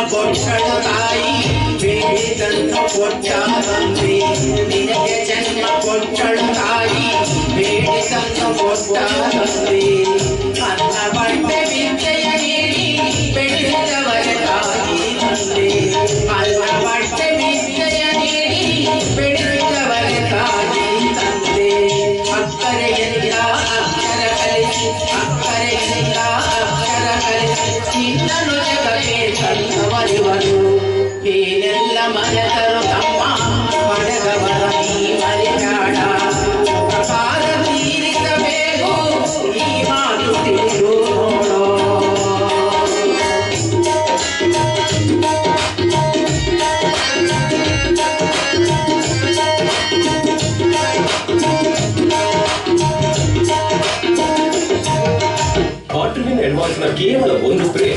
ಕೊಟ್ಟಳು ತಾಯಿ ಬೇಡಿದಂತ ಕೊಟ್ಟಾರಂತೆ ನಿನಗೆ ಜನ್ಮ ಕೊಟ್ಟಳು ತಾಯಿ ಬೇಡಿದಂತ ಕೊಟ್ಟಾರಂತೆ ಅನ್ನ ಬಟ್ಟೆ ವಿದ್ಯೆಯ ನೀಡಿ ಬೆಳೆದವರ ತಾಯಿ ತಂದೆ ಅನ್ನ ಬಟ್ಟೆ ವಿದ್ಯೆಯ ನೀಡಿ ಬೆಳೆದವರ ತಾಯಿ ತಂದೆ ಅಕ್ಕರೆಯಿಂದ ಅಕ್ಷರ ಕಲಿಸಿ ಅಕ್ಕರೆಯಿಂದ ಅಕ್ಷರ ಕಲಿಸಿ ನಿನ್ನನು ಜಗಕ್ಕೆ ತಂದವರಿವರು ಏನೆಲ್ಲ ಮರೆತರು ತಮ್ಮ ಪಡೆದವರ ನೀ ಮರೆಯಾಡ ಪ್ರಸಾದ ತೀರಿಸಬೇಕು ಈ ಮಾತು ತಿಳಿದು ನೋಡೋ ಆರ್ಟಿಫಿನ್ ಅಡ್ವಾನ್ಸ್ ನ ಕೇವಲ ಒಂದು ಸ್ಪ್ರೇ